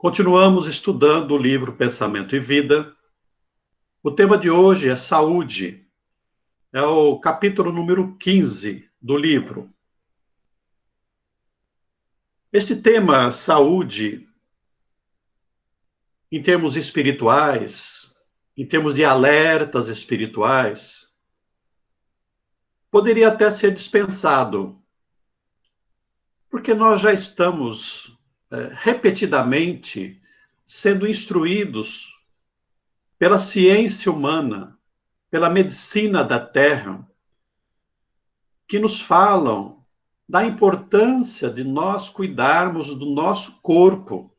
Continuamos estudando o livro Pensamento e Vida. O tema de hoje é saúde. É o capítulo número 15 do livro. Este tema, saúde, em termos espirituais, em termos de alertas espirituais, poderia até ser dispensado, porque nós já estamos repetidamente sendo instruídos pela ciência humana, pela medicina da Terra, que nos falam da importância de nós cuidarmos do nosso corpo,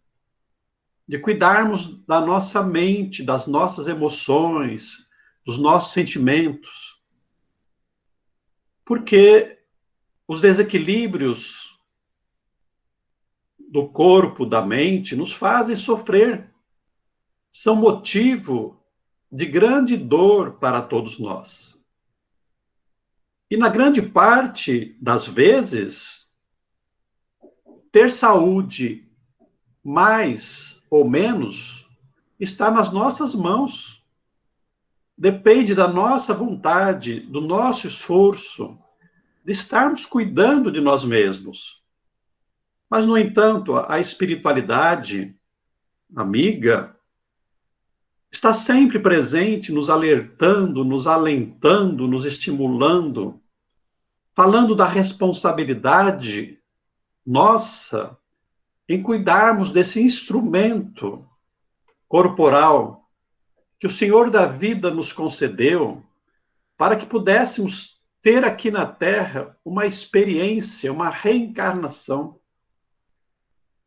de cuidarmos da nossa mente, das nossas emoções, dos nossos sentimentos. Porque os desequilíbrios do corpo, da mente, nos fazem sofrer. São motivo de grande dor para todos nós. E na grande parte das vezes, ter saúde mais ou menos está nas nossas mãos. Depende da nossa vontade, do nosso esforço, de estarmos cuidando de nós mesmos. Mas, no entanto, a espiritualidade amiga está sempre presente, nos alertando, nos alentando, nos estimulando, falando da responsabilidade nossa em cuidarmos desse instrumento corporal que o Senhor da vida nos concedeu para que pudéssemos ter aqui na Terra uma experiência, uma reencarnação.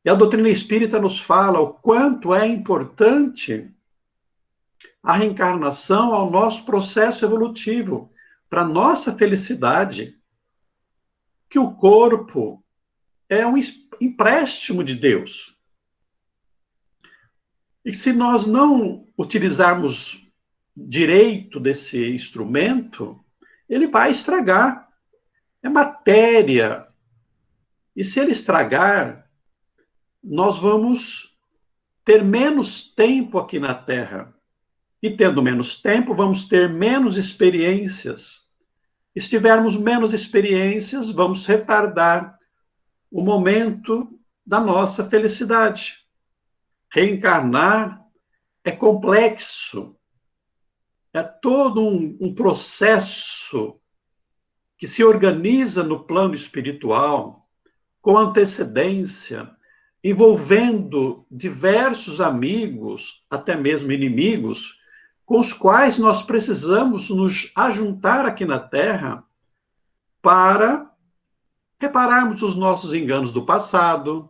E a doutrina espírita nos fala o quanto é importante a reencarnação ao nosso processo evolutivo, para a nossa felicidade, que o corpo é um empréstimo de Deus. E se nós não utilizarmos direito desse instrumento, ele vai estragar. É matéria. E se ele estragar, nós vamos ter menos tempo aqui na Terra. E tendo menos tempo, vamos ter menos experiências. Se tivermos menos experiências, vamos retardar o momento da nossa felicidade. Reencarnar é complexo, é todo um processo que se organiza no plano espiritual com antecedência, envolvendo diversos amigos, até mesmo inimigos, com os quais nós precisamos nos ajuntar aqui na Terra para repararmos os nossos enganos do passado,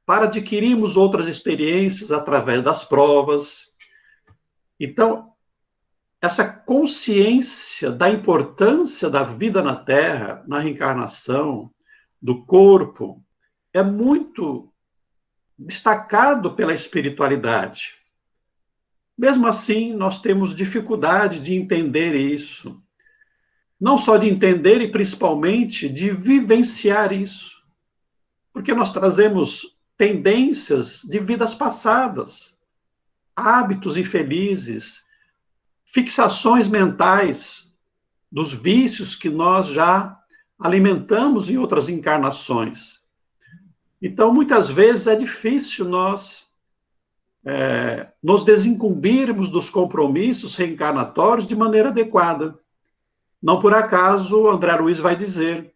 para adquirirmos outras experiências através das provas. Então, essa consciência da importância da vida na Terra, na reencarnação, do corpo, é muito destacado pela espiritualidade. Mesmo assim, nós temos dificuldade de entender isso. Não só de entender, e principalmente de vivenciar isso. Porque nós trazemos tendências de vidas passadas, hábitos infelizes, fixações mentais dos vícios que nós já alimentamos em outras encarnações. Então, muitas vezes é difícil nós nos desincumbirmos dos compromissos reencarnatórios de maneira adequada. Não por acaso, André Luiz vai dizer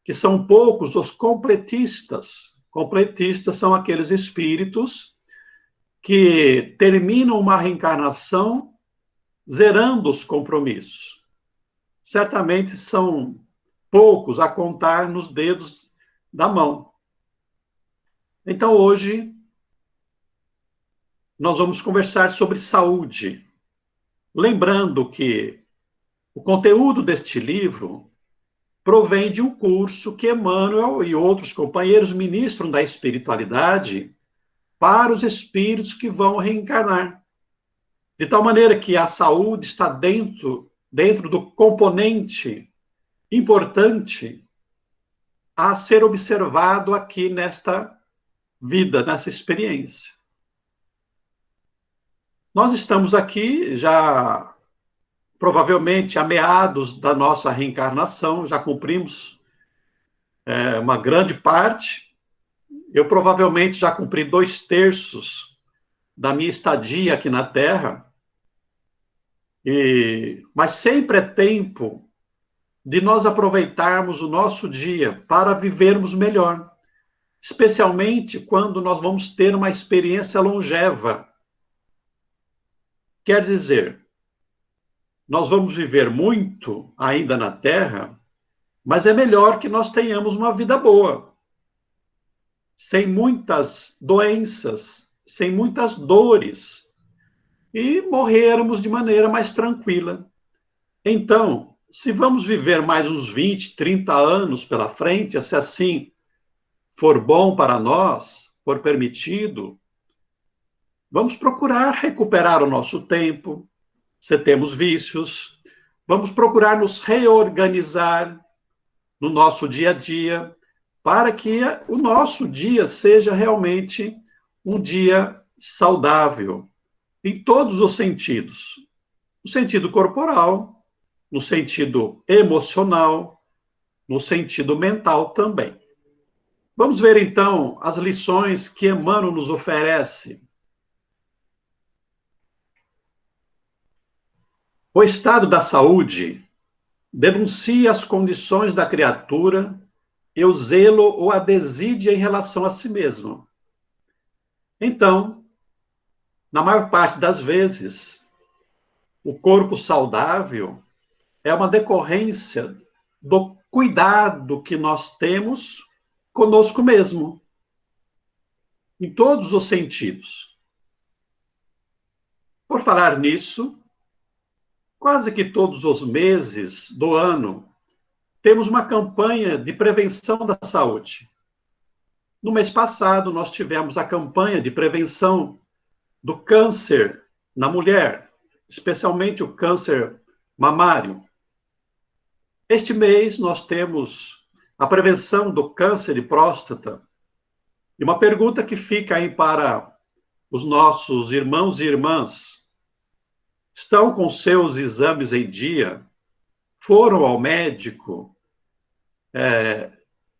que são poucos os completistas. Completistas são aqueles espíritos que terminam uma reencarnação zerando os compromissos. Certamente são poucos a contar nos dedos da mão. Então, hoje, nós vamos conversar sobre saúde. Lembrando que o conteúdo deste livro provém de um curso que Emmanuel e outros companheiros ministram da espiritualidade para os espíritos que vão reencarnar. De tal maneira que a saúde está dentro do componente importante a ser observado aqui nesta vida, nessa experiência. Nós estamos aqui já, provavelmente, a meados da nossa reencarnação, já cumprimos uma grande parte. Eu provavelmente já cumpri 2/3 da minha estadia aqui na Terra, mas sempre é tempo de nós aproveitarmos o nosso dia para vivermos melhor, especialmente quando nós vamos ter uma experiência longeva. Quer dizer, nós vamos viver muito ainda na Terra, mas é melhor que nós tenhamos uma vida boa, sem muitas doenças, sem muitas dores, e morrermos de maneira mais tranquila. Então, se vamos viver mais uns 20, 30 anos pela frente, se assim for bom para nós, for permitido, vamos procurar recuperar o nosso tempo, se temos vícios, vamos procurar nos reorganizar no nosso dia a dia, para que o nosso dia seja realmente um dia saudável, em todos os sentidos. No sentido corporal, no sentido emocional, no sentido mental também. Vamos ver, então, as lições que Emmanuel nos oferece. O estado da saúde denuncia as condições da criatura e o zelo ou a desídia em relação a si mesmo. Então, na maior parte das vezes, o corpo saudável é uma decorrência do cuidado que nós temos conosco mesmo, em todos os sentidos. Por falar nisso, quase que todos os meses do ano, temos uma campanha de prevenção da saúde. No mês passado, nós tivemos a campanha de prevenção do câncer na mulher, especialmente o câncer mamário. Este mês, nós temos a prevenção do câncer de próstata. E uma pergunta que fica aí para os nossos irmãos e irmãs: estão com seus exames em dia? Foram ao médico?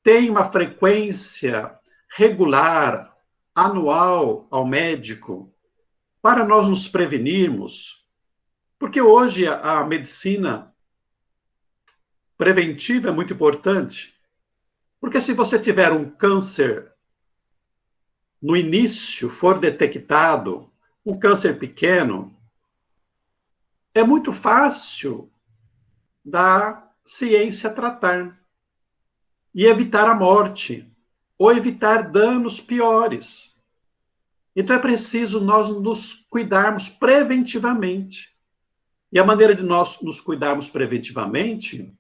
Têm uma frequência regular, anual, ao médico, para nós nos prevenirmos? Porque hoje a medicina preventiva é muito importante. Porque se você tiver um câncer no início, for detectado, um câncer pequeno, é muito fácil da ciência tratar e evitar a morte, ou evitar danos piores. Então é preciso nós nos cuidarmos preventivamente. E a maneira de nós nos cuidarmos preventivamente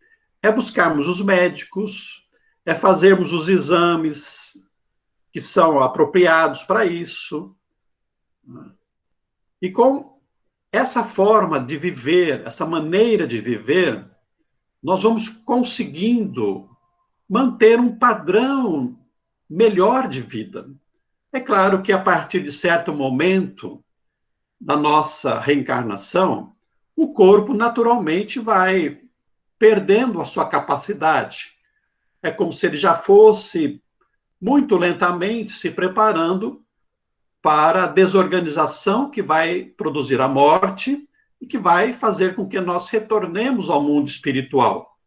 é buscarmos os médicos, é fazermos os exames que são apropriados para isso. E com essa forma de viver, essa maneira de viver, nós vamos conseguindo manter um padrão melhor de vida. É claro que a partir de certo momento da nossa reencarnação, o corpo naturalmente vai perdendo a sua capacidade. É como se ele já fosse muito lentamente se preparando para a desorganização que vai produzir a morte e que vai fazer com que nós retornemos ao mundo espiritual.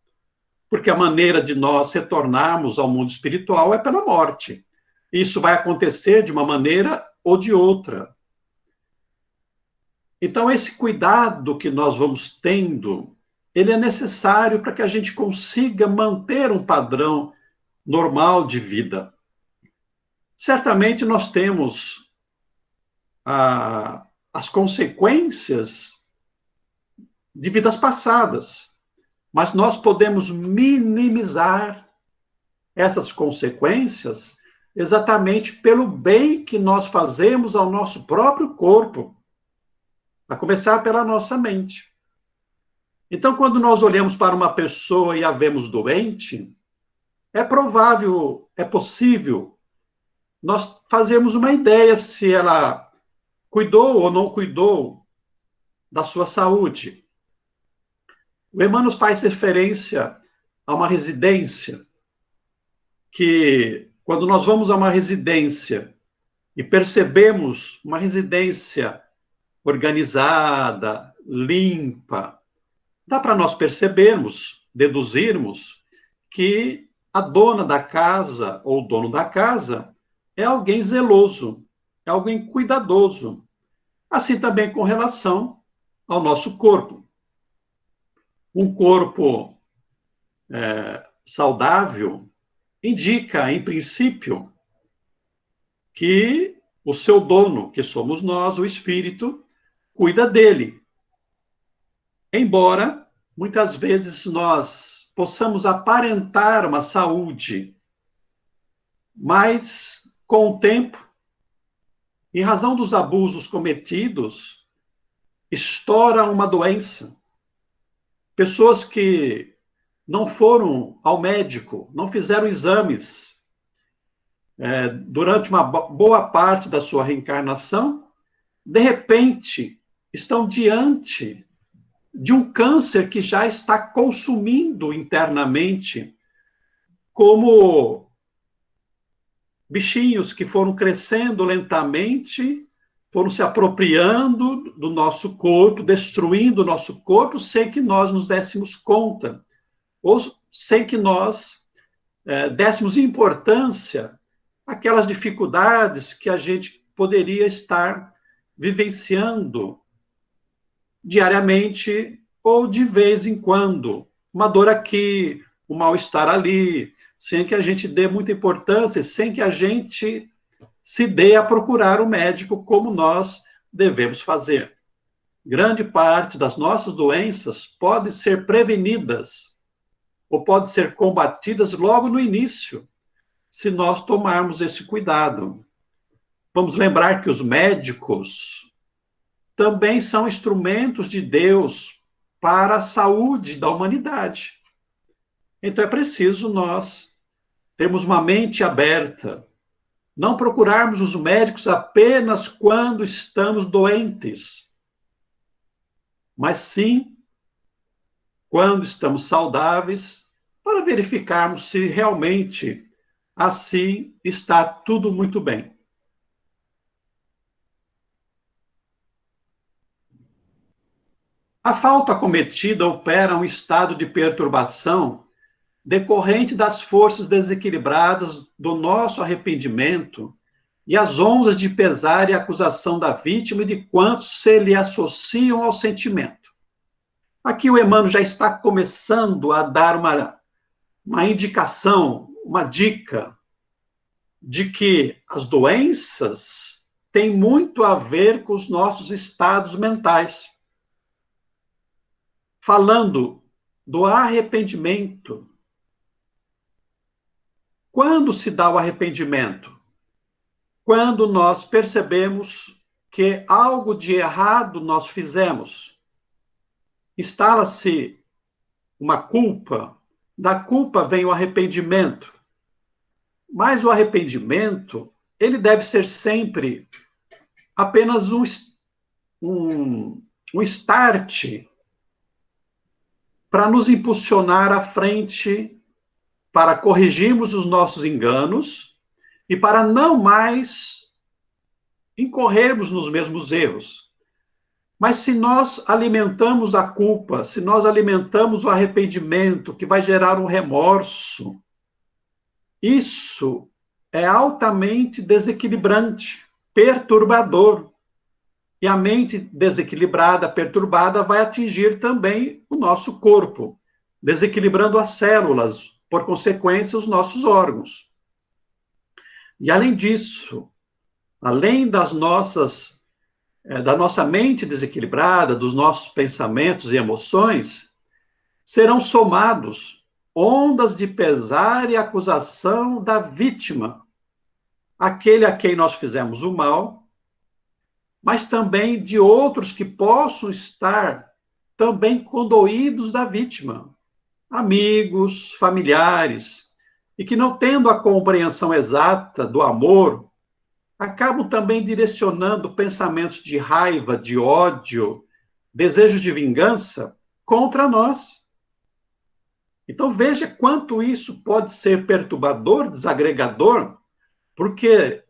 Porque a maneira de nós retornarmos ao mundo espiritual é pela morte. Isso vai acontecer de uma maneira ou de outra. Então, esse cuidado que nós vamos tendo, ele é necessário para que a gente consiga manter um padrão normal de vida. Certamente nós temos as consequências de vidas passadas, mas nós podemos minimizar essas consequências exatamente pelo bem que nós fazemos ao nosso próprio corpo, a começar pela nossa mente. Então, quando nós olhamos para uma pessoa e a vemos doente, é provável, é possível nós fazermos uma ideia se ela cuidou ou não cuidou da sua saúde. O Emmanuel faz referência a uma residência que, quando nós vamos a uma residência e percebemos uma residência organizada, limpa, dá para nós percebermos, deduzirmos, que a dona da casa ou o dono da casa é alguém zeloso, é alguém cuidadoso. Assim também com relação ao nosso corpo. Um corpo saudável indica, em princípio, que o seu dono, que somos nós, o espírito, cuida dele. Embora, muitas vezes, nós possamos aparentar uma saúde, mas, com o tempo, em razão dos abusos cometidos, estoura uma doença. Pessoas que não foram ao médico, não fizeram exames durante uma boa parte da sua reencarnação, de repente estão diante de um câncer que já está consumindo internamente, como bichinhos que foram crescendo lentamente, foram se apropriando do nosso corpo, destruindo o nosso corpo, sem que nós nos dessemos conta, ou sem que nós dessemos importância àquelas dificuldades que a gente poderia estar vivenciando diariamente ou de vez em quando. Uma dor aqui, um mal-estar ali, sem que a gente dê muita importância, sem que a gente se dê a procurar o médico como nós devemos fazer. Grande parte das nossas doenças pode ser prevenidas ou pode ser combatidas logo no início, se nós tomarmos esse cuidado. Vamos lembrar que os médicos também são instrumentos de Deus para a saúde da humanidade. Então é preciso nós termos uma mente aberta, não procurarmos os médicos apenas quando estamos doentes, mas sim quando estamos saudáveis, para verificarmos se realmente assim está tudo muito bem. A falta cometida opera um estado de perturbação decorrente das forças desequilibradas do nosso arrependimento e as ondas de pesar e acusação da vítima e de quantos se lhe associam ao sentimento. Aqui o Emmanuel já está começando a dar uma indicação, uma dica de que as doenças têm muito a ver com os nossos estados mentais. Falando do arrependimento. Quando se dá o arrependimento? Quando nós percebemos que algo de errado nós fizemos. Instala-se uma culpa, da culpa vem o arrependimento. Mas o arrependimento, ele deve ser sempre apenas um start para nos impulsionar à frente, para corrigirmos os nossos enganos e para não mais incorrermos nos mesmos erros. Mas se nós alimentamos a culpa, se nós alimentamos o arrependimento, que vai gerar um remorso, isso é altamente desequilibrante, perturbador. E a mente desequilibrada, perturbada, vai atingir também o nosso corpo, desequilibrando as células, por consequência, os nossos órgãos. E além disso, além da nossa mente desequilibrada, dos nossos pensamentos e emoções, serão somados ondas de pesar e acusação da vítima, aquele a quem nós fizemos o mal, mas também de outros que possam estar também condoídos da vítima, amigos, familiares, e que não tendo a compreensão exata do amor, acabam também direcionando pensamentos de raiva, de ódio, desejos de vingança contra nós. Então, veja quanto isso pode ser perturbador, desagregador, porque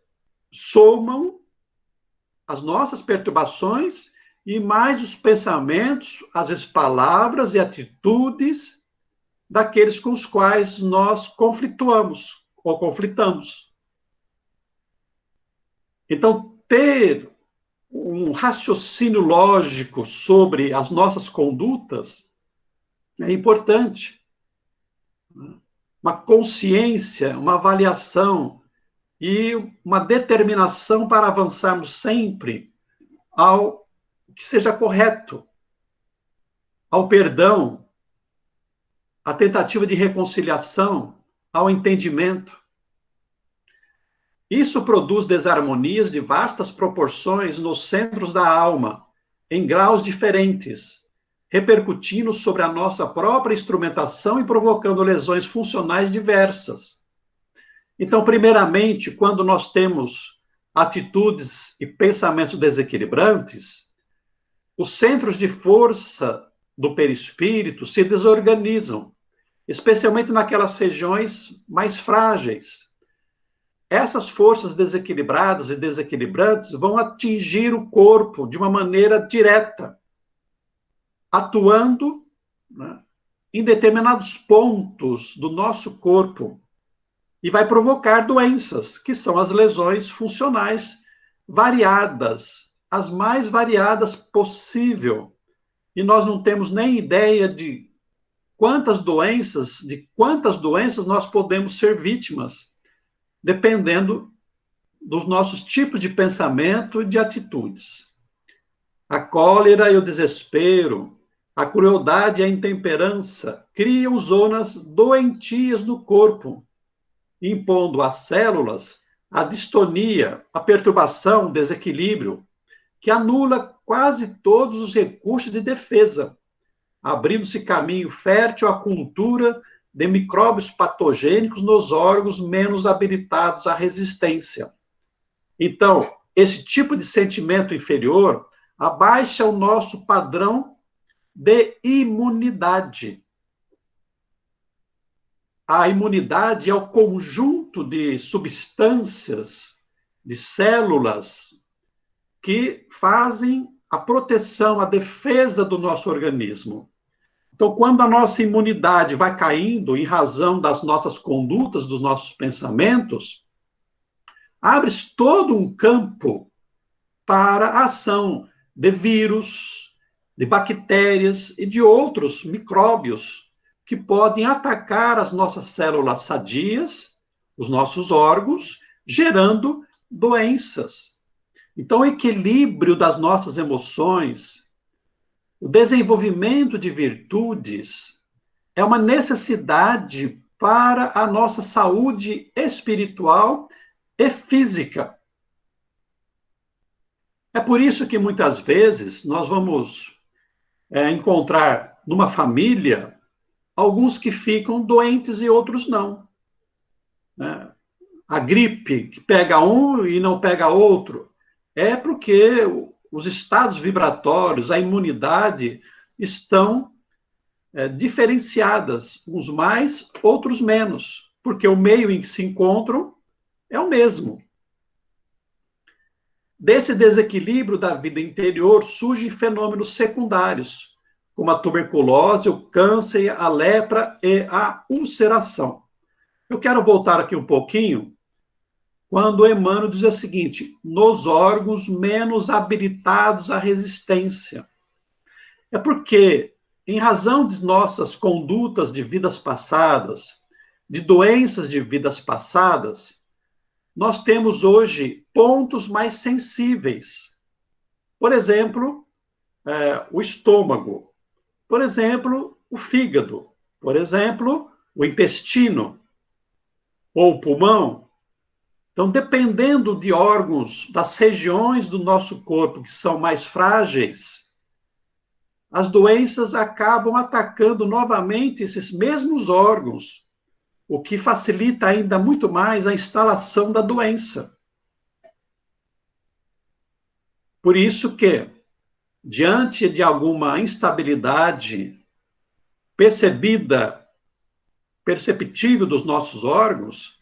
somam as nossas perturbações e mais os pensamentos, às vezes palavras e atitudes daqueles com os quais nós conflituamos ou conflitamos. Então, ter um raciocínio lógico sobre as nossas condutas é importante. Uma consciência, uma avaliação e uma determinação para avançarmos sempre ao que seja correto, ao perdão, à tentativa de reconciliação, ao entendimento. Isso produz desarmonias de vastas proporções nos centros da alma, em graus diferentes, repercutindo sobre a nossa própria instrumentação e provocando lesões funcionais diversas. Então, primeiramente, quando nós temos atitudes e pensamentos desequilibrantes, os centros de força do perispírito se desorganizam, especialmente naquelas regiões mais frágeis. Essas forças desequilibradas e desequilibrantes vão atingir o corpo de uma maneira direta, atuando, né, em determinados pontos do nosso corpo e vai provocar doenças, que são as lesões funcionais variadas, as mais variadas possível. E nós não temos nem ideia de quantas doenças nós podemos ser vítimas, dependendo dos nossos tipos de pensamento e de atitudes. A cólera e o desespero, a crueldade e a intemperança criam zonas doentias no corpo, impondo às células a distonia, a perturbação, o desequilíbrio, que anula quase todos os recursos de defesa, abrindo-se caminho fértil à cultura de micróbios patogênicos nos órgãos menos habilitados à resistência. Então, esse tipo de sentimento inferior abaixa o nosso padrão de imunidade. A imunidade é o conjunto de substâncias, de células, que fazem a proteção, a defesa do nosso organismo. Então, quando a nossa imunidade vai caindo em razão das nossas condutas, dos nossos pensamentos, abre-se todo um campo para a ação de vírus, de bactérias e de outros micróbios que podem atacar as nossas células sadias, os nossos órgãos, gerando doenças. Então, o equilíbrio das nossas emoções, o desenvolvimento de virtudes, é uma necessidade para a nossa saúde espiritual e física. É por isso que muitas vezes nós vamos encontrar numa família alguns que ficam doentes e outros não. Né? A gripe que pega um e não pega outro é porque os estados vibratórios, a imunidade estão diferenciadas, uns mais, outros menos, porque o meio em que se encontram é o mesmo. Desse desequilíbrio da vida interior surgem fenômenos secundários, como a tuberculose, o câncer, a lepra e a ulceração. Eu quero voltar aqui um pouquinho, quando Emmanuel diz o seguinte: nos órgãos menos habilitados à resistência. É porque, em razão de nossas condutas de vidas passadas, de doenças de vidas passadas, nós temos hoje pontos mais sensíveis. Por exemplo, o estômago. Por exemplo, o fígado. Por exemplo, o intestino. Ou o pulmão. Então, dependendo de órgãos, das regiões do nosso corpo que são mais frágeis, as doenças acabam atacando novamente esses mesmos órgãos, o que facilita ainda muito mais a instalação da doença. Por isso que diante de alguma instabilidade perceptível dos nossos órgãos,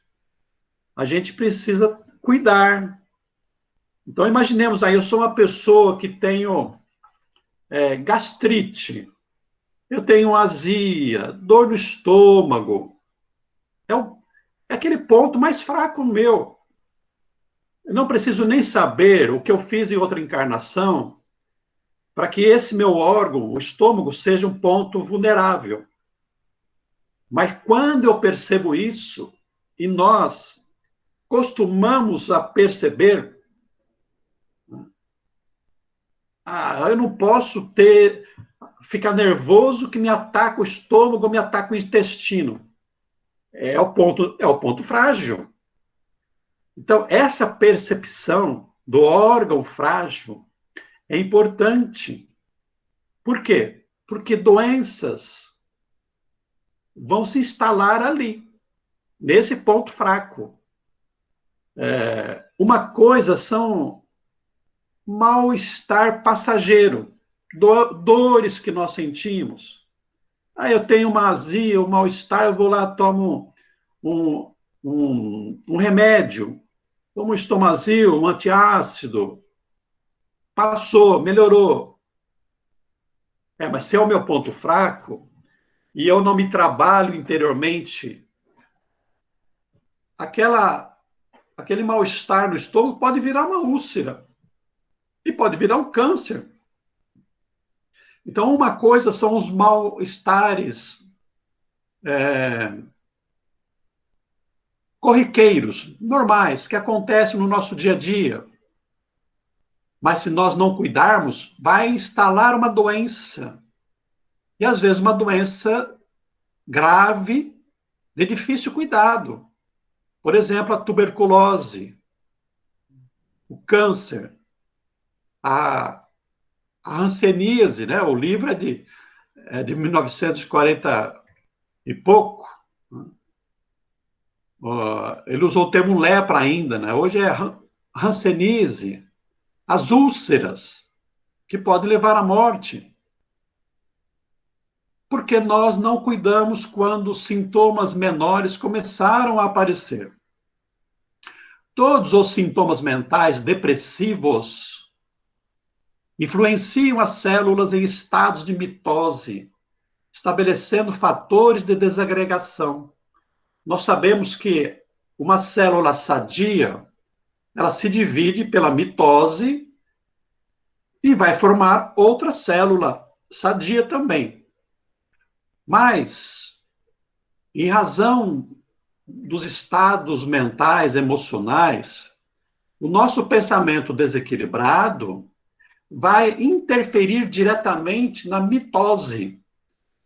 a gente precisa cuidar. Então, imaginemos aí, eu sou uma pessoa que tenho gastrite, eu tenho azia, dor no estômago. É aquele ponto mais fraco meu. Eu não preciso nem saber o que eu fiz em outra encarnação para que esse meu órgão, o estômago, seja um ponto vulnerável. Mas quando eu percebo isso, e nós costumamos a perceber, eu não posso ficar nervoso que me ataca o estômago, me ataca o intestino. É o ponto frágil. Então, essa percepção do órgão frágil é importante. Por quê? Porque doenças vão se instalar ali, nesse ponto fraco. Uma coisa são mal-estar passageiro, dores que nós sentimos. Eu tenho uma azia, um mal-estar, eu vou lá, tomo um remédio, como estomazil, um antiácido, passou, melhorou. Mas se é o meu ponto fraco, e eu não me trabalho interiormente, aquele mal-estar no estômago pode virar uma úlcera, e pode virar um câncer. Então, uma coisa são os mal-estares corriqueiros, normais, que acontecem no nosso dia a dia. Mas se nós não cuidarmos, vai instalar uma doença. E às vezes uma doença grave, de difícil cuidado. Por exemplo, a tuberculose, o câncer, a hanseníase, né? O livro é de 1940 e pouco. Ele usou o termo lepra ainda, né? Hoje é hanseníase, as úlceras, que podem levar à morte. Porque nós não cuidamos quando os sintomas menores começaram a aparecer. Todos os sintomas mentais depressivos influenciam as células em estados de mitose, estabelecendo fatores de desagregação. Nós sabemos que uma célula sadia, ela se divide pela mitose e vai formar outra célula sadia também. Mas, em razão dos estados mentais, emocionais, o nosso pensamento desequilibrado vai interferir diretamente na mitose.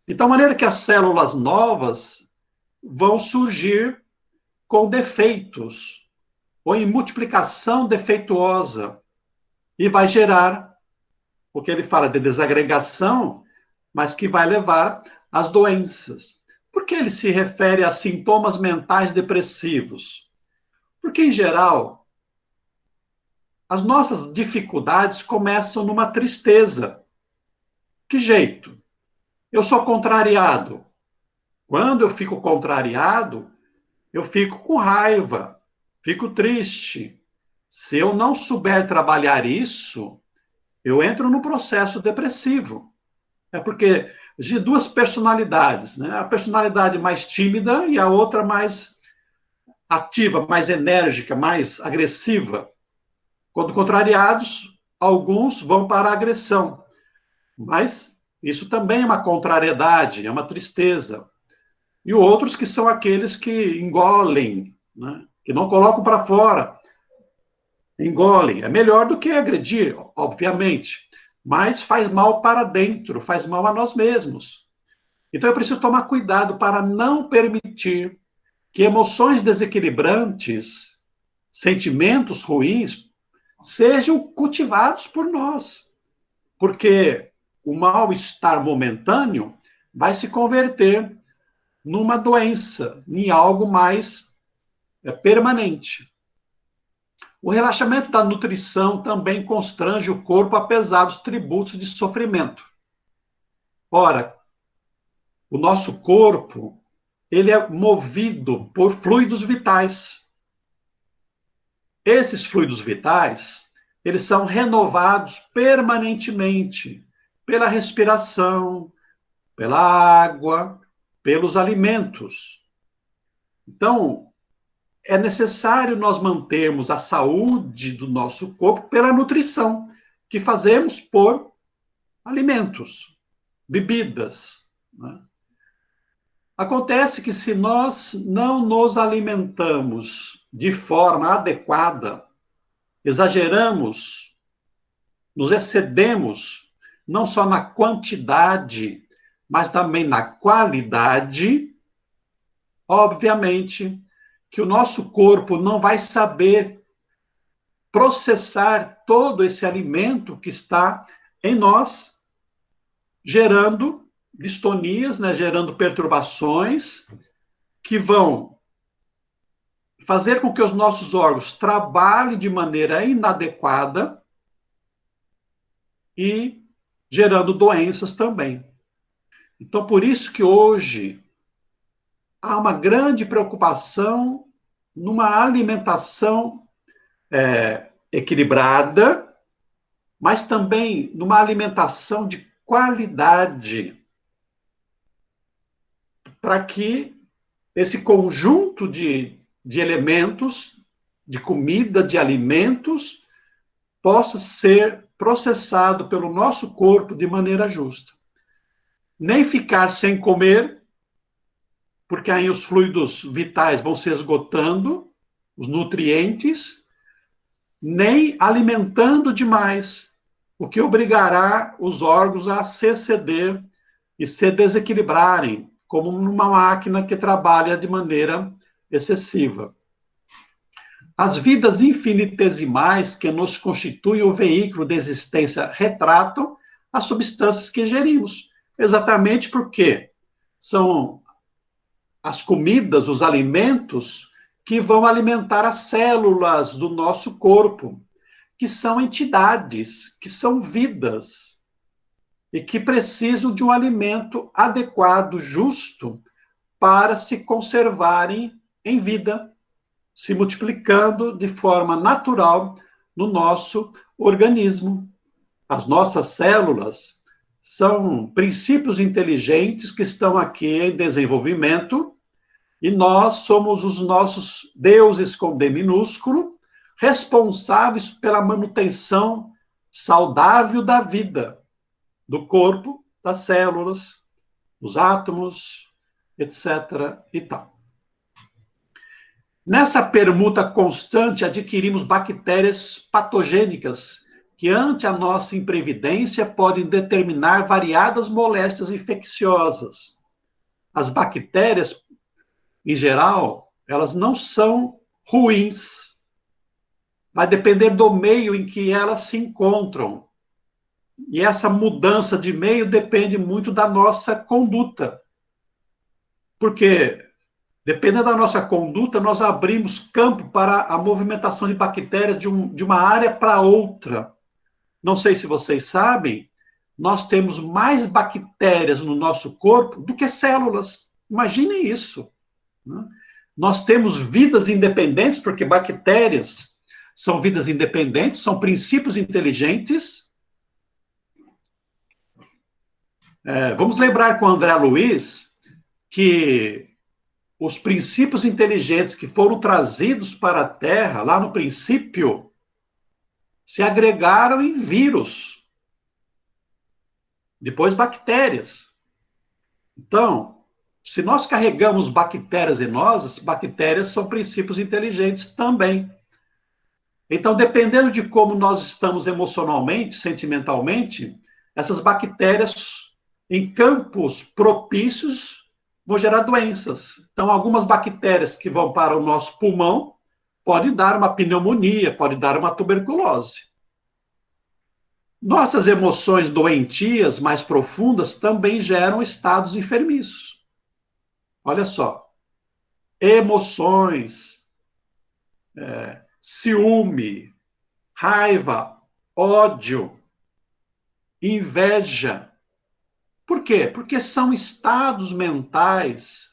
Então, de maneira que as células novas vão surgir com defeitos, ou em multiplicação defeituosa, e vai gerar o que ele fala de desagregação, mas que vai levar às doenças. Por que ele se refere a sintomas mentais depressivos? Porque, em geral, as nossas dificuldades começam numa tristeza. Que jeito? Eu sou contrariado. Quando eu fico contrariado, eu fico com raiva, fico triste. Se eu não souber trabalhar isso, eu entro no processo depressivo. É porque de duas personalidades, né? A personalidade mais tímida e a outra mais ativa, mais enérgica, mais agressiva. Quando contrariados, alguns vão para a agressão. Mas isso também é uma contrariedade, é uma tristeza. E outros que são aqueles que engolem, né? Que não colocam para fora. Engolem. É melhor do que agredir, obviamente. Mas faz mal para dentro, faz mal a nós mesmos. Então eu preciso tomar cuidado para não permitir que emoções desequilibrantes, sentimentos ruins, sejam cultivados por nós. Porque o mal-estar momentâneo vai se converter numa doença, em algo mais permanente. O relaxamento da nutrição também constrange o corpo apesar dos tributos de sofrimento. Ora, o nosso corpo, ele é movido por fluidos vitais. Esses fluidos vitais, eles são renovados permanentemente pela respiração, pela água, pelos alimentos. Então, é necessário nós mantermos a saúde do nosso corpo pela nutrição, que fazemos por alimentos, bebidas, né? Acontece que se nós não nos alimentamos de forma adequada, exageramos, nos excedemos, não só na quantidade, mas também na qualidade, obviamente que o nosso corpo não vai saber processar todo esse alimento que está em nós, gerando distonias, né, gerando perturbações que vão fazer com que os nossos órgãos trabalhem de maneira inadequada e gerando doenças também. Então, por isso que hoje há uma grande preocupação numa alimentação equilibrada, mas também numa alimentação de qualidade, para que esse conjunto de elementos, de comida, de alimentos, possa ser processado pelo nosso corpo de maneira justa. Nem ficar sem comer, porque aí os fluidos vitais vão se esgotando, os nutrientes, nem alimentando demais, o que obrigará os órgãos a se exceder e se desequilibrarem, como numa máquina que trabalha de maneira excessiva. As vidas infinitesimais que nos constituem o veículo de existência retratam as substâncias que ingerimos, exatamente porque são as comidas, os alimentos que vão alimentar as células do nosso corpo, que são entidades, que são vidas, e que precisam de um alimento adequado, justo, para se conservarem em vida, se multiplicando de forma natural no nosso organismo. As nossas células são princípios inteligentes que estão aqui em desenvolvimento, e nós somos os nossos deuses com D minúsculo, responsáveis pela manutenção saudável da vida, do corpo, das células, dos átomos, etc. e tal. Nessa permuta constante, adquirimos bactérias patogênicas que, ante a nossa imprevidência, podem determinar variadas moléstias infecciosas. As bactérias, em geral, elas não são ruins. Vai depender do meio em que elas se encontram. E essa mudança de meio depende muito da nossa conduta. Porque, dependendo da nossa conduta, nós abrimos campo para a movimentação de bactérias de uma área para outra. Não sei se vocês sabem, nós temos mais bactérias no nosso corpo do que células. Imaginem isso, né? Nós temos vidas independentes, porque bactérias são vidas independentes, são princípios inteligentes. Vamos lembrar com o André Luiz que os princípios inteligentes que foram trazidos para a Terra, lá no princípio, se agregaram em vírus, depois bactérias. Então, se nós carregamos bactérias em nós, as bactérias são princípios inteligentes também. Então, dependendo de como nós estamos emocionalmente, sentimentalmente, essas bactérias em campos propícios vão gerar doenças. Então, algumas bactérias que vão para o nosso pulmão podem dar uma pneumonia, pode dar uma tuberculose. Nossas emoções doentias mais profundas também geram estados enfermiços. Olha só, emoções ciúme, raiva, ódio, inveja. Por quê? Porque são estados mentais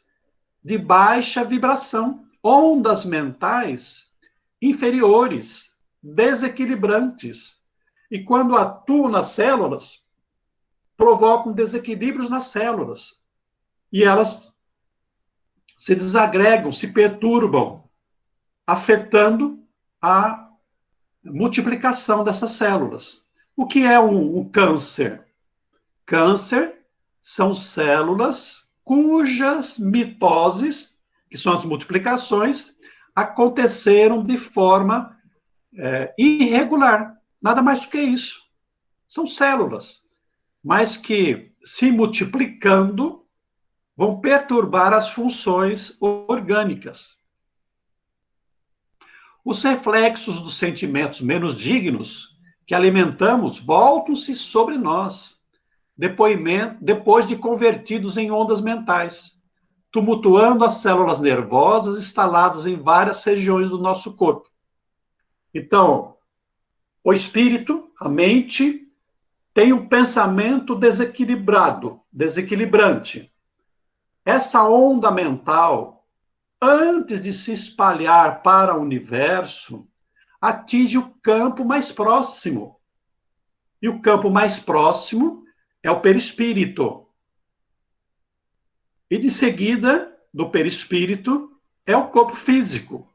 de baixa vibração, ondas mentais inferiores, desequilibrantes. E quando atuam nas células, provocam desequilíbrios nas células. E elas se desagregam, se perturbam, afetando a multiplicação dessas células. O que é um câncer? Câncer são células cujas mitoses, que são as multiplicações, aconteceram de forma irregular. Nada mais do que isso. São células, mas que, se multiplicando, vão perturbar as funções orgânicas. Os reflexos dos sentimentos menos dignos que alimentamos voltam-se sobre nós, depois de convertidos em ondas mentais, tumultuando as células nervosas instaladas em várias regiões do nosso corpo. Então, o espírito, a mente, tem um pensamento desequilibrado, desequilibrante. Essa onda mental, antes de se espalhar para o universo, atinge o campo mais próximo. E o campo mais próximo é o perispírito. E de seguida, do perispírito, é o corpo físico.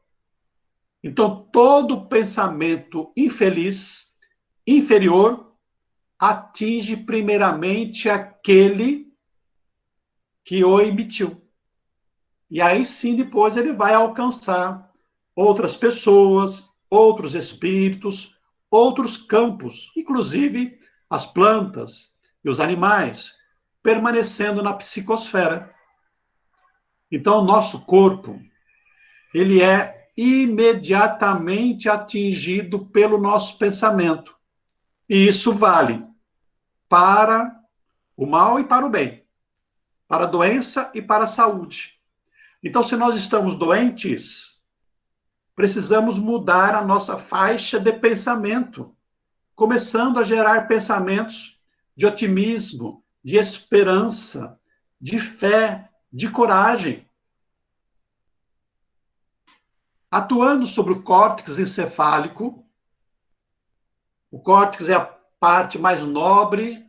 Então, todo pensamento infeliz, inferior, atinge primeiramente aquele que o emitiu. E aí sim, depois ele vai alcançar outras pessoas, outros espíritos, outros campos, inclusive as plantas e os animais, permanecendo na psicosfera. Então, o nosso corpo, ele é imediatamente atingido pelo nosso pensamento. E isso vale para o mal e para o bem, para a doença e para a saúde. Então, se nós estamos doentes, precisamos mudar a nossa faixa de pensamento, começando a gerar pensamentos de otimismo, de esperança, de fé, de coragem. Atuando sobre o córtex encefálico, o córtex é a parte mais nobre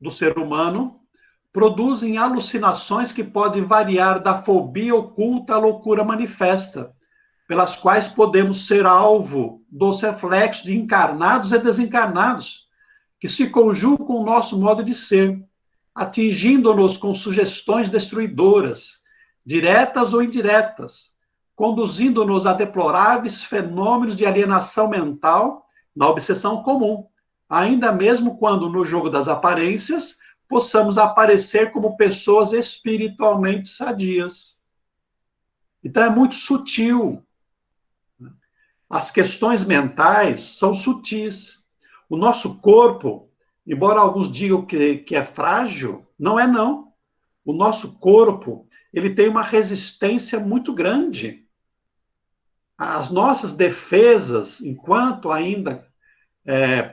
do ser humano, produzem alucinações que podem variar da fobia oculta à loucura manifesta, pelas quais podemos ser alvo dos reflexos de encarnados e desencarnados, que se conjugam com o nosso modo de ser, atingindo-nos com sugestões destruidoras, diretas ou indiretas, conduzindo-nos a deploráveis fenômenos de alienação mental na obsessão comum, ainda mesmo quando, no jogo das aparências, possamos aparecer como pessoas espiritualmente sadias. Então, é muito sutil. As questões mentais são sutis. O nosso corpo, embora alguns digam que é frágil, não é não. O nosso corpo, ele tem uma resistência muito grande. As nossas defesas, enquanto ainda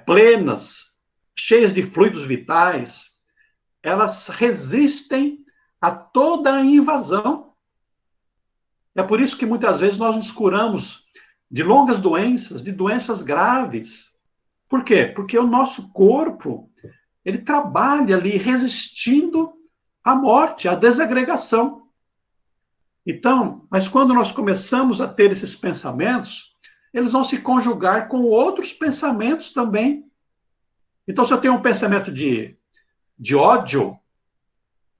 plenas, cheias de fluidos vitais, elas resistem a toda a invasão. É por isso que muitas vezes nós nos curamos de longas doenças, de doenças graves. Por quê? Porque o nosso corpo, ele trabalha ali resistindo à morte, à desagregação. Então, mas quando nós começamos a ter esses pensamentos, eles vão se conjugar com outros pensamentos também. Então, se eu tenho um pensamento de ódio,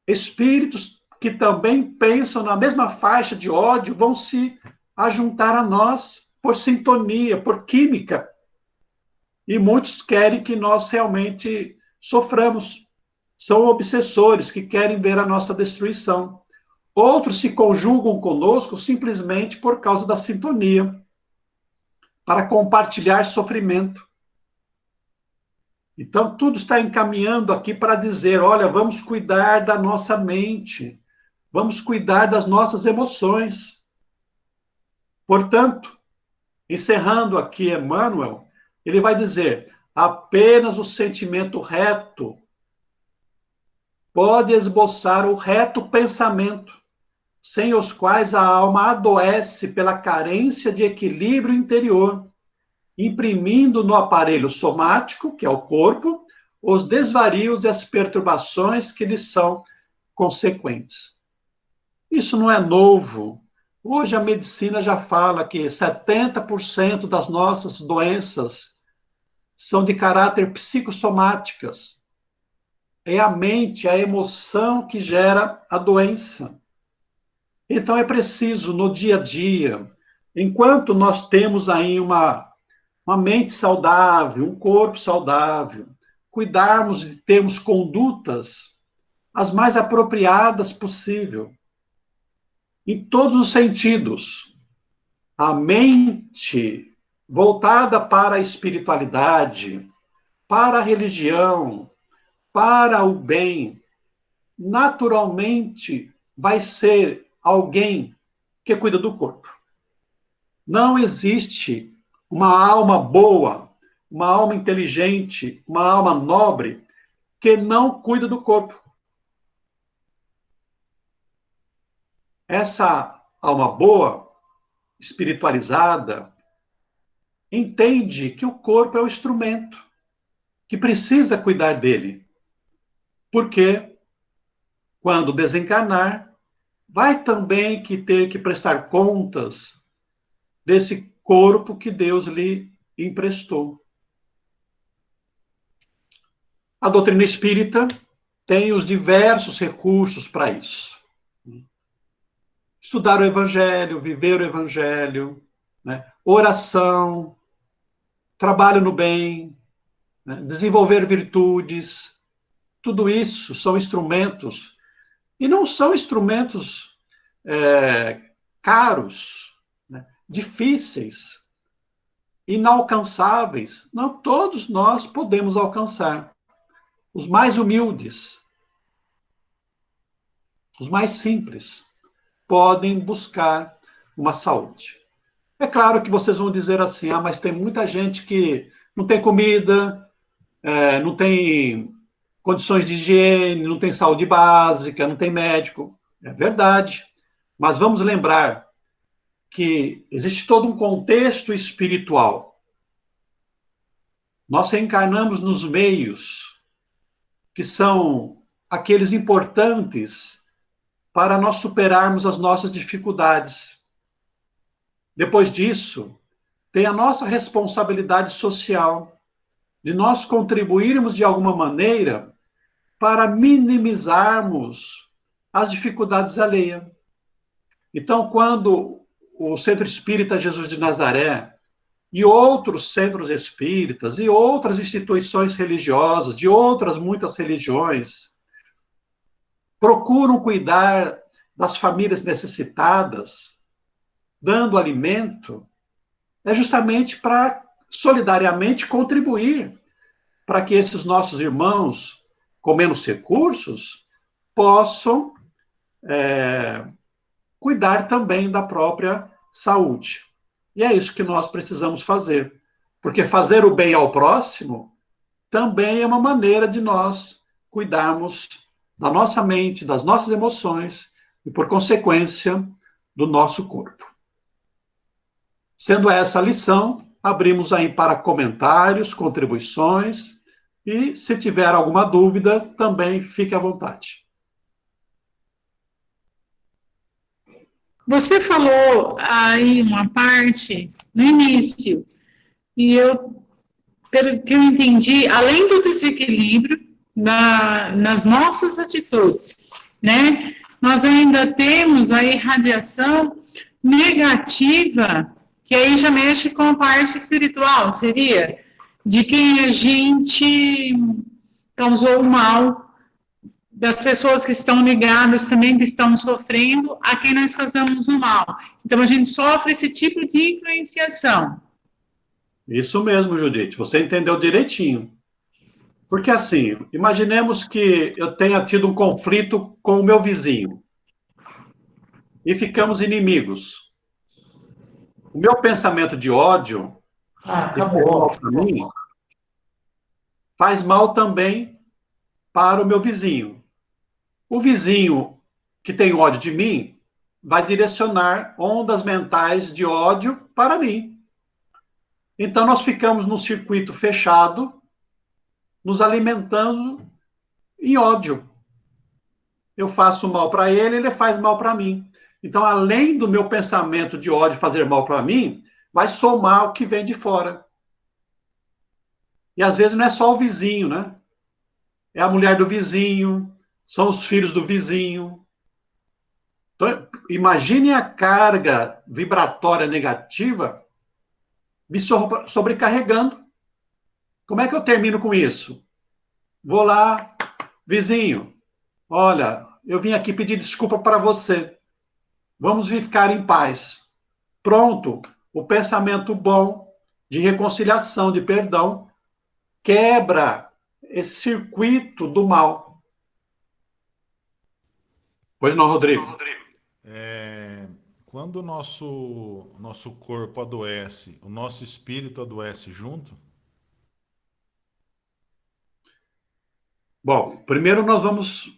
espíritos que também pensam na mesma faixa de ódio vão se ajuntar a nós por sintonia, por química. E muitos querem que nós realmente soframos. São obsessores que querem ver a nossa destruição. Outros se conjugam conosco simplesmente por causa da sintonia, para compartilhar sofrimento. Então, tudo está encaminhando aqui para dizer, olha, vamos cuidar da nossa mente, vamos cuidar das nossas emoções. Portanto, encerrando aqui Emmanuel, ele vai dizer: apenas o sentimento reto pode esboçar o reto pensamento, sem os quais a alma adoece pela carência de equilíbrio interior, imprimindo no aparelho somático, que é o corpo, os desvarios e as perturbações que lhes são consequentes. Isso não é novo. Hoje a medicina já fala que 70% das nossas doenças são de caráter psicossomáticas. É a mente, a emoção que gera a doença. Então é preciso, no dia a dia, enquanto nós temos aí uma mente saudável, um corpo saudável, cuidarmos de termos condutas as mais apropriadas possível, em todos os sentidos. A mente voltada para a espiritualidade, para a religião, para o bem, naturalmente vai ser alguém que cuida do corpo. Não existe uma alma boa, uma alma inteligente, uma alma nobre que não cuida do corpo. Essa alma boa, espiritualizada, entende que o corpo é o instrumento, que precisa cuidar dele. Porque, quando desencarnar, vai também ter que prestar contas desse corpo que Deus lhe emprestou. A doutrina espírita tem os diversos recursos para isso. Estudar o Evangelho, viver o Evangelho, né? Oração, trabalho no bem, né? Desenvolver virtudes, tudo isso são instrumentos, e não são instrumentos caros, né? Difíceis, inalcançáveis. Não todos nós podemos alcançar. Os mais humildes, os mais simples, podem buscar uma saúde. É claro que vocês vão dizer assim, mas tem muita gente que não tem comida, não tem condições de higiene, não tem saúde básica, não tem médico. É verdade. Mas vamos lembrar que existe todo um contexto espiritual. Nós reencarnamos nos meios que são aqueles importantes para nós superarmos as nossas dificuldades. Depois disso, tem a nossa responsabilidade social, de nós contribuirmos de alguma maneira para minimizarmos as dificuldades alheias. Então, quando o Centro Espírita Jesus de Nazaré e outros centros espíritas e outras instituições religiosas, de outras muitas religiões, procuram cuidar das famílias necessitadas, dando alimento, é justamente para solidariamente contribuir para que esses nossos irmãos com menos recursos possam cuidar também da própria saúde. E é isso que nós precisamos fazer, porque fazer o bem ao próximo também é uma maneira de nós cuidarmos da nossa mente, das nossas emoções e, por consequência, do nosso corpo. Sendo essa a lição, abrimos aí para comentários, contribuições e, se tiver alguma dúvida, também fique à vontade. Você falou aí uma parte no início, e pelo que eu entendi, além do desequilíbrio nas nossas atitudes, né? Nós ainda temos a irradiação negativa, que aí já mexe com a parte espiritual, seria de quem a gente causou mal, das pessoas que estão ligadas também, que estão sofrendo, a quem nós causamos o mal. Então, a gente sofre esse tipo de influenciação. Isso mesmo, Judite, você entendeu direitinho. Porque assim, imaginemos que eu tenha tido um conflito com o meu vizinho e ficamos inimigos. o meu pensamento de ódio, de fazer mal para mim, faz mal também para o meu vizinho. O vizinho que tem ódio de mim vai direcionar ondas mentais de ódio para mim. Então, nós ficamos num circuito fechado, nos alimentando em ódio. Eu faço mal para ele, ele faz mal para mim. Então, além do meu pensamento de ódio fazer mal para mim, vai somar o que vem de fora. E às vezes não é só o vizinho, né? É a mulher do vizinho, são os filhos do vizinho. Então, imagine a carga vibratória negativa me sobrecarregando. Como é que eu termino com isso? Vou lá, vizinho, olha, eu vim aqui pedir desculpa para você. Vamos ficar em paz. Pronto, o pensamento bom de reconciliação, de perdão, quebra esse circuito do mal. Pois não, Rodrigo? É, quando o nosso corpo adoece, o nosso espírito adoece junto? Bom, primeiro nós vamos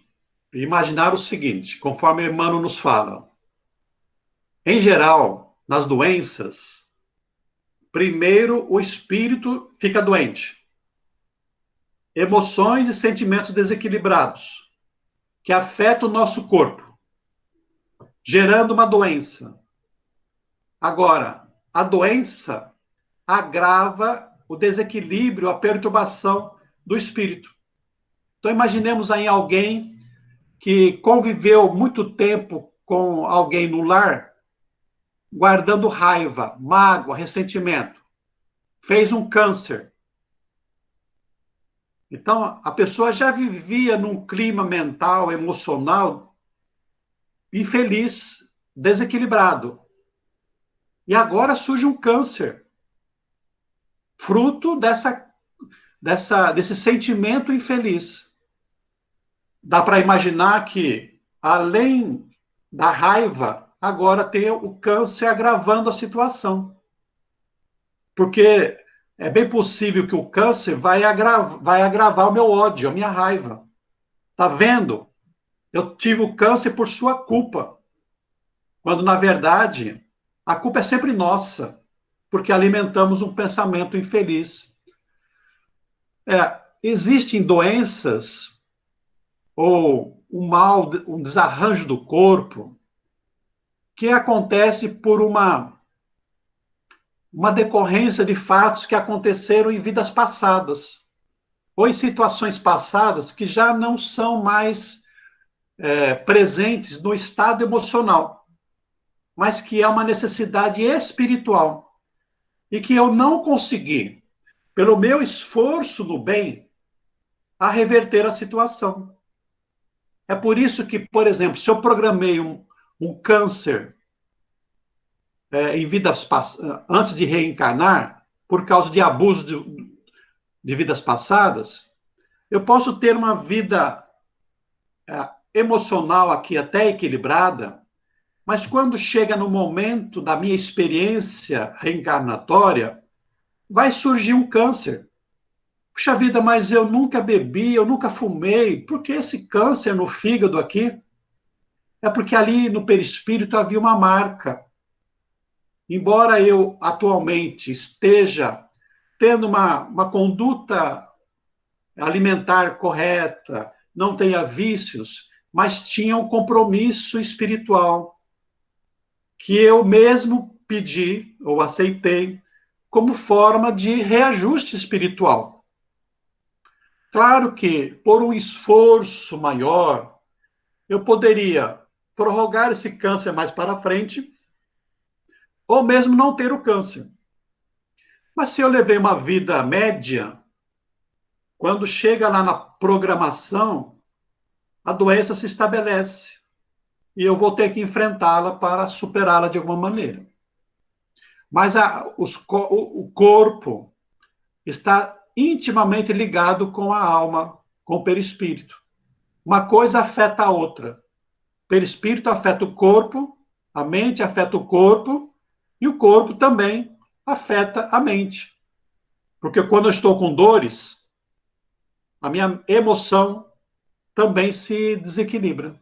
imaginar o seguinte, conforme Emmanuel nos fala. Em geral, nas doenças, primeiro o espírito fica doente. Emoções e sentimentos desequilibrados, que afetam o nosso corpo, gerando uma doença. Agora, a doença agrava o desequilíbrio, a perturbação do espírito. Então, imaginemos aí alguém que conviveu muito tempo com alguém no lar, guardando raiva, mágoa, ressentimento. Fez um câncer. Então, a pessoa já vivia num clima mental, emocional, infeliz, desequilibrado. E agora surge um câncer, fruto desse sentimento infeliz. Dá para imaginar que, além da raiva, agora tem o câncer agravando a situação. Porque é bem possível que o câncer vai agravar o meu ódio, a minha raiva. Tá vendo? Eu tive o câncer por sua culpa. Quando, na verdade, a culpa é sempre nossa, porque alimentamos um pensamento infeliz. Existem doenças ou um mal, um desarranjo do corpo que acontece por uma decorrência de fatos que aconteceram em vidas passadas, ou em situações passadas que já não são mais presentes no estado emocional, mas que é uma necessidade espiritual, e que eu não consegui, pelo meu esforço no bem, a reverter a situação. É por isso que, por exemplo, se eu programei um câncer em vidas antes de reencarnar, por causa de abuso de vidas passadas, eu posso ter uma vida emocional aqui até equilibrada, mas quando chega no momento da minha experiência reencarnatória, vai surgir um câncer. Puxa vida, mas eu nunca bebi, eu nunca fumei, por que esse câncer no fígado aqui? É porque ali no perispírito havia uma marca. Embora eu atualmente esteja tendo uma conduta alimentar correta, não tenha vícios, mas tinha um compromisso espiritual que eu mesmo pedi ou aceitei como forma de reajuste espiritual. Claro que, por um esforço maior, eu poderia prorrogar esse câncer mais para frente, ou mesmo não ter o câncer. Mas se eu levei uma vida média, quando chega lá na programação, a doença se estabelece. E eu vou ter que enfrentá-la para superá-la de alguma maneira. Mas o corpo está intimamente ligado com a alma, com o perispírito. Uma coisa afeta a outra. O perispírito afeta o corpo, a mente afeta o corpo, E o corpo também afeta a mente. Porque quando eu estou com dores, a minha emoção também se desequilibra.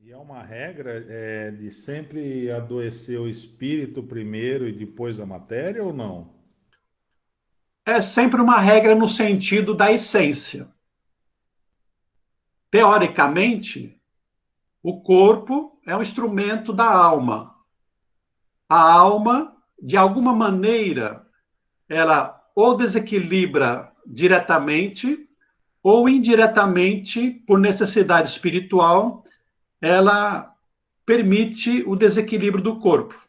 E é uma regra de sempre adoecer o espírito primeiro e depois a matéria ou não? É sempre uma regra no sentido da essência. Teoricamente, o corpo é um instrumento da alma. A alma, de alguma maneira, ela ou desequilibra diretamente ou indiretamente, por necessidade espiritual, ela permite o desequilíbrio do corpo.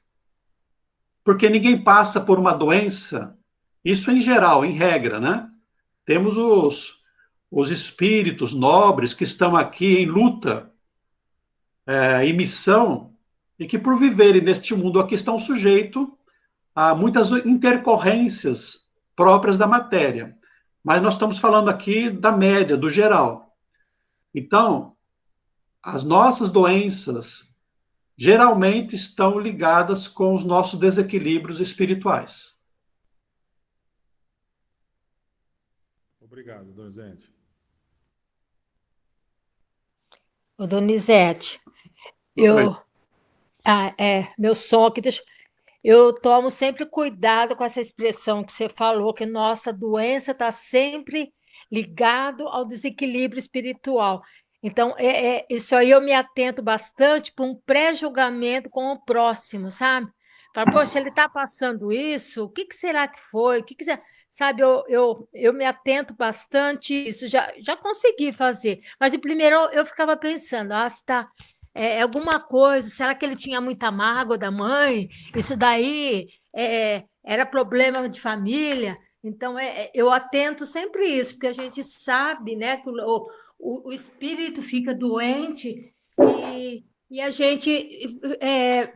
Porque ninguém passa por uma doença, isso em geral, em regra, né? Temos os espíritos nobres que estão aqui em luta, em missão, e que por viverem neste mundo aqui estão sujeitos a muitas intercorrências próprias da matéria. Mas nós estamos falando aqui da média, do geral. Então, as nossas doenças geralmente estão ligadas com os nossos desequilíbrios espirituais. Obrigado, Donizete. Ô, Donizete, meu som aqui, eu tomo sempre cuidado com essa expressão que você falou, que nossa doença está sempre ligado ao desequilíbrio espiritual. Então, isso aí eu me atento bastante para um pré-julgamento com o próximo, sabe? Fala, poxa, ele está passando isso, o que será que foi? O que será? Sabe, eu me atento bastante isso, já consegui fazer, mas de primeiro eu ficava pensando, se está alguma coisa, será que ele tinha muita mágoa da mãe? Isso daí era problema de família? Então, eu atento sempre isso, porque a gente sabe, né, que o espírito fica doente e a gente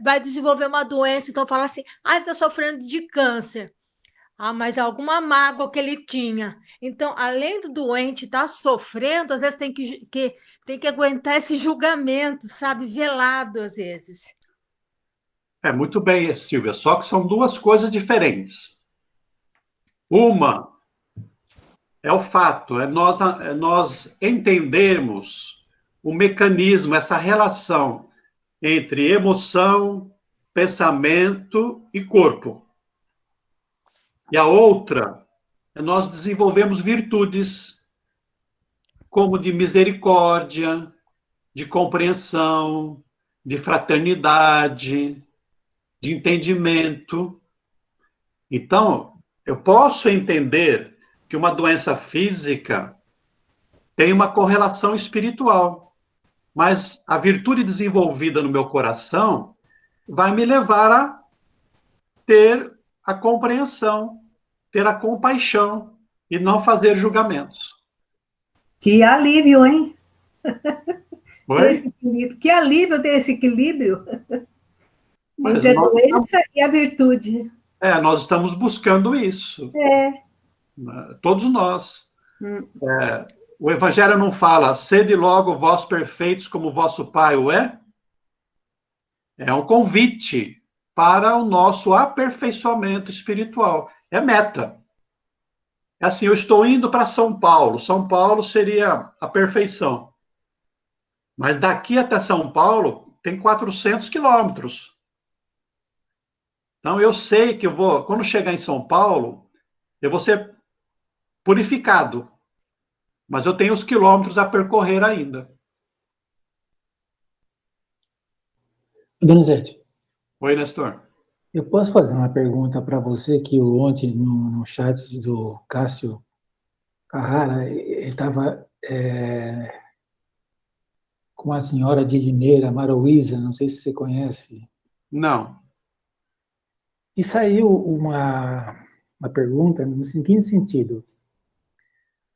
vai desenvolver uma doença, então fala assim, ele está sofrendo de câncer. Mas alguma mágoa que ele tinha. Então, além do doente estar sofrendo, às vezes tem que aguentar esse julgamento, sabe? Velado, às vezes. Muito bem, Silvia, só que são duas coisas diferentes. Uma é o fato, nós entendermos o mecanismo, essa relação entre emoção, pensamento e corpo. E a outra é nós desenvolvemos virtudes como de misericórdia, de compreensão, de fraternidade, de entendimento. Então, eu posso entender que uma doença física tem uma correlação espiritual, mas a virtude desenvolvida no meu coração vai me levar a ter a compreensão, ter a compaixão e não fazer julgamentos. Que alívio, hein? Oi? Que alívio ter esse equilíbrio Mas entre a doença e a virtude. nós estamos buscando isso. Todos nós. O Evangelho não fala, sede logo vós perfeitos como vosso Pai o é? É um convite para o nosso aperfeiçoamento espiritual. É meta. É assim, eu estou indo para São Paulo. São Paulo seria a perfeição. Mas daqui até São Paulo tem 400 quilômetros. Então, eu sei que quando chegar em São Paulo, eu vou ser purificado. Mas eu tenho os quilômetros a percorrer ainda. Donizete. Oi, Nestor. Eu posso fazer uma pergunta para você que ontem no chat do Cássio Carrara, ele estava com a senhora de Limeira, Maroísa, não sei se você conhece. Não. E saiu uma pergunta no seguinte sentido.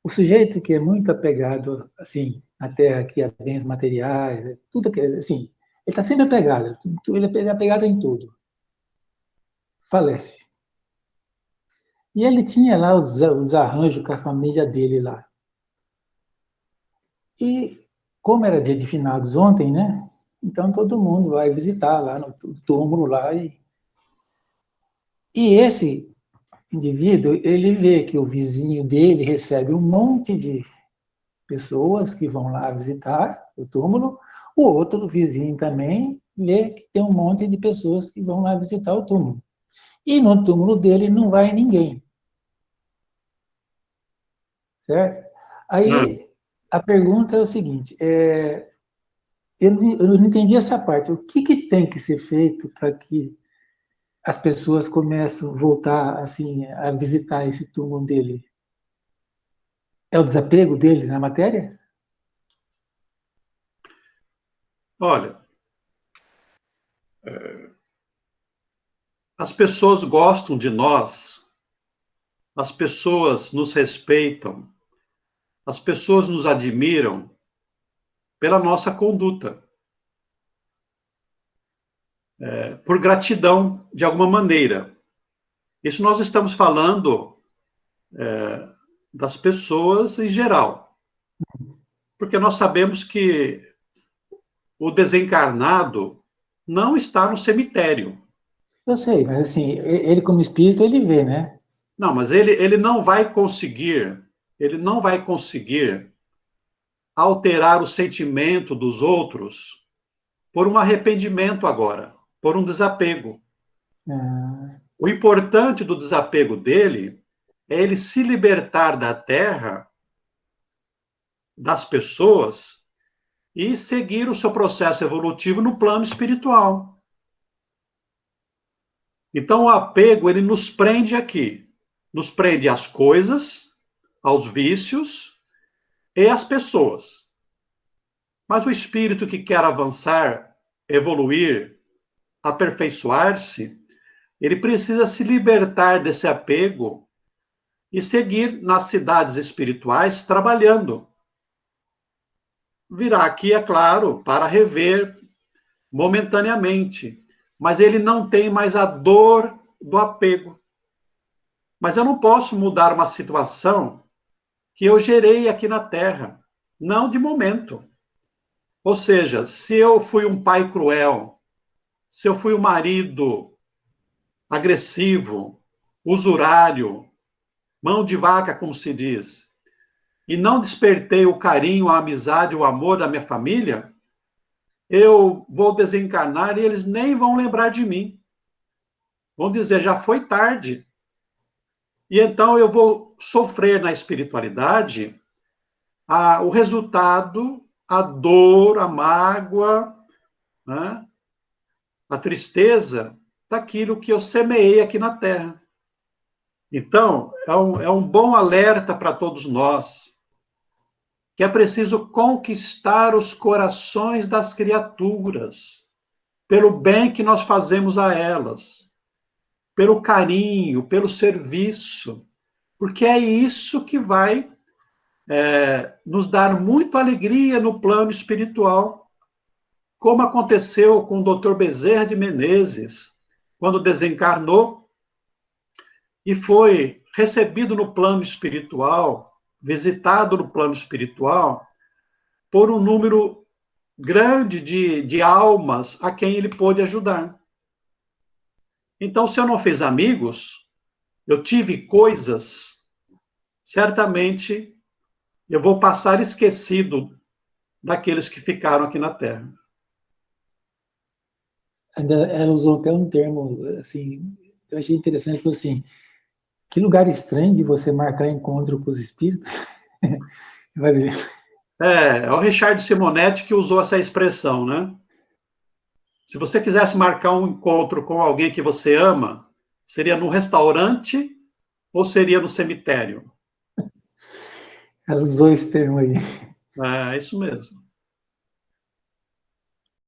O sujeito que é muito apegado, assim, à terra, que a bens materiais, tudo que, assim, ele está sempre apegado, ele é apegado em tudo. Falece. E ele tinha lá os arranjos com a família dele lá. E, como era dia de finados ontem, né? Então todo mundo vai visitar lá no túmulo lá e esse indivíduo, ele vê que o vizinho dele recebe um monte de pessoas que vão lá visitar o túmulo, o outro vizinho também vê que tem um monte de pessoas que vão lá visitar o túmulo. E no túmulo dele não vai ninguém. Certo? Aí a pergunta é o seguinte, eu não entendi essa parte. O que tem que ser feito para que as pessoas comecem a voltar assim, a visitar esse túmulo dele? É o desapego dele na matéria? Olha, as pessoas gostam de nós, as pessoas nos respeitam, as pessoas nos admiram pela nossa conduta, por gratidão, de alguma maneira. Isso nós estamos falando das pessoas em geral, porque nós sabemos que o desencarnado não está no cemitério. Eu sei, mas assim, ele como espírito, ele vê, né? Não, mas ele não vai conseguir, alterar o sentimento dos outros por um arrependimento agora, por um desapego. Ah, O importante do desapego dele é ele se libertar da terra, das pessoas, e seguir o seu processo evolutivo no plano espiritual. Então, o apego, ele nos prende aqui. Nos prende às coisas, aos vícios e às pessoas. Mas o espírito que quer avançar, evoluir, aperfeiçoar-se, ele precisa se libertar desse apego e seguir nas cidades espirituais trabalhando. Virá aqui, é claro, para rever momentaneamente, mas ele não tem mais a dor do apego. Mas eu não posso mudar uma situação que eu gerei aqui na Terra, não de momento. Ou seja, se eu fui um pai cruel, se eu fui um marido agressivo, usurário, mão de vaca, como se diz, e não despertei o carinho, a amizade, o amor da minha família, eu vou desencarnar e eles nem vão lembrar de mim. Vão dizer, já foi tarde. E então eu vou sofrer na espiritualidade o resultado, a dor, a mágoa, né, a tristeza daquilo que eu semeei aqui na Terra. Então, é um bom alerta para todos nós, que é preciso conquistar os corações das criaturas, pelo bem que nós fazemos a elas, pelo carinho, pelo serviço, porque é isso que vai nos dar muita alegria no plano espiritual, como aconteceu com o Dr. Bezerra de Menezes, quando desencarnou e foi recebido no plano espiritual, visitado no plano espiritual, por um número grande de almas a quem ele pôde ajudar. Então, se eu não fiz amigos, eu tive coisas, certamente eu vou passar esquecido daqueles que ficaram aqui na Terra. ela usou até um termo, assim, eu achei interessante, falou assim, que lugar estranho de você marcar encontro com os espíritos. Vai ver. É o Richard Simonetti que usou essa expressão, né? Se você quisesse marcar um encontro com alguém que você ama, seria no restaurante ou seria no cemitério? Ela usou esse termo aí. É isso mesmo.